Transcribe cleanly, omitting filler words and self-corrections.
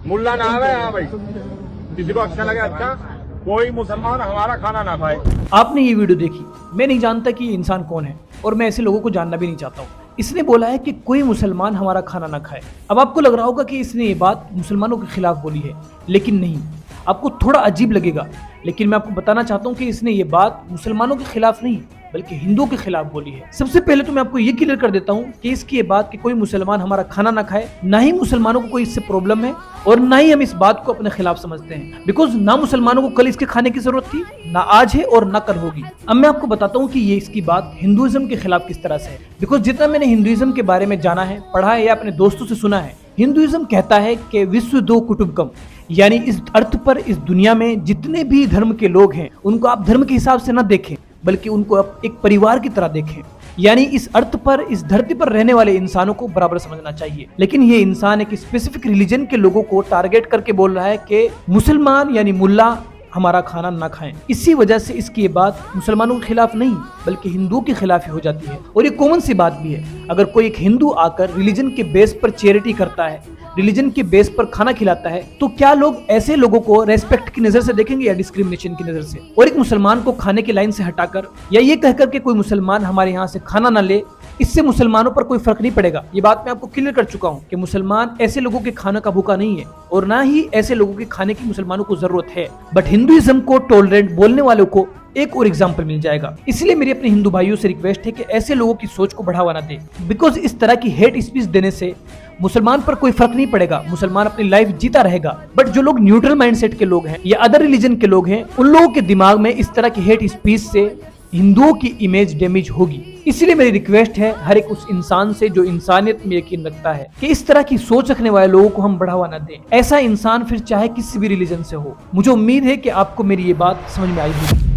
मुल्ला ना आवे। हाँ भाई, किसी को अच्छा लगे अच्छा, कोई मुसलमान हमारा खाना ना खाए। आपने ये वीडियो देखी, मैं नहीं जानता कि ये इंसान कौन है और मैं ऐसे लोगों को जानना भी नहीं चाहता हूँ। इसने बोला है कि कोई मुसलमान हमारा खाना ना खाए। अब आपको लग रहा होगा कि इसने ये बात मुसलमानों के खिलाफ बोली है, लेकिन नहीं। आपको थोड़ा अजीब लगेगा, लेकिन मैं आपको बताना चाहता हूँ कि इसने ये बात मुसलमानों के खिलाफ नहीं बल्कि हिंदुओं के खिलाफ बोली है। सबसे पहले तो मैं आपको ये क्लियर कर देता हूँ कि इसकी ये बात कि कोई मुसलमान हमारा खाना ना खाए, ना ही मुसलमानों को कोई इससे प्रॉब्लम है और ना ही हम इस बात को अपने खिलाफ समझते हैं। बिकॉज ना मुसलमानों को कल इसके खाने की जरूरत थी, ना आज है और ना कल होगी। अब मैं आपको बताता हूँ कि ये इसकी बात हिंदुइज्म के खिलाफ किस तरह से है। बिकॉज जितना मैंने हिंदुइज्म के बारे में जाना है, पढ़ा है या अपने दोस्तों से सुना है, हिंदुइज्म कहता है कि विश्व दो कुटुंबकम, यानी इस अर्थ पर, इस दुनिया में जितने भी धर्म के लोग हैं उनको आप धर्म के हिसाब से ना देखें बल्कि उनको आप एक परिवार की तरह देखें। यानी इस अर्थ पर, इस धरती पर रहने वाले इंसानों को बराबर समझना चाहिए। लेकिन ये इंसान एक स्पेसिफिक रिलीजन के लोगों को टारगेट करके बोल रहा है कि मुसलमान यानी मुल्ला हमारा खाना ना खाएं। इसी वजह से इसकी ये बात मुसलमानों के खिलाफ नहीं बल्कि हिंदुओं के खिलाफ ही हो जाती है। और ये कॉमन सी बात भी है। अगर कोई एक हिंदू आकर रिलीजन के बेस पर चैरिटी करता है, रिलीजन के बेस पर खाना खिलाता है, तो क्या लोग ऐसे लोगों को रेस्पेक्ट की नजर से देखेंगे या डिस्क्रिमिनेशन की नजर से? और एक मुसलमान को खाने की लाइन से हटाकर या ये कहकर के कोई मुसलमान हमारे यहाँ से खाना ना ले, इससे मुसलमानों पर कोई फर्क नहीं पड़ेगा। ये बात मैं आपको क्लियर कर चुका हूँ कि मुसलमान ऐसे लोगों के खाने का भूखा नहीं है और ना ही ऐसे लोगों के खाने की मुसलमानों को जरूरत है। बट हिंदुइज्म को टॉलरेंट बोलने वालों को एक और एग्जाम्पल मिल जाएगा। इसलिए मेरी अपने हिंदू भाइयों से रिक्वेस्ट है कि ऐसे लोगों की सोच को बढ़ावा ना दे। बिकॉज इस तरह की हेट स्पीच देने से मुसलमान पर कोई फर्क नहीं पड़ेगा, मुसलमान अपनी लाइफ जीता रहेगा। बट जो लोग न्यूट्रल माइंडसेट के लोग हैं या अदर रिलीजन के लोग हैं, उन लोगों के दिमाग में इस तरह की हेट स्पीच से हिंदुओं की इमेज डैमेज होगी। इसलिए मेरी रिक्वेस्ट है हर एक उस इंसान से जो इंसानियत में यकीन रखता है कि इस तरह की सोच रखने वाले लोगों को हम बढ़ावा न दें। ऐसा इंसान फिर चाहे किसी भी रिलीजन से हो। मुझे उम्मीद है कि आपको मेरी ये बात समझ में आई होगी।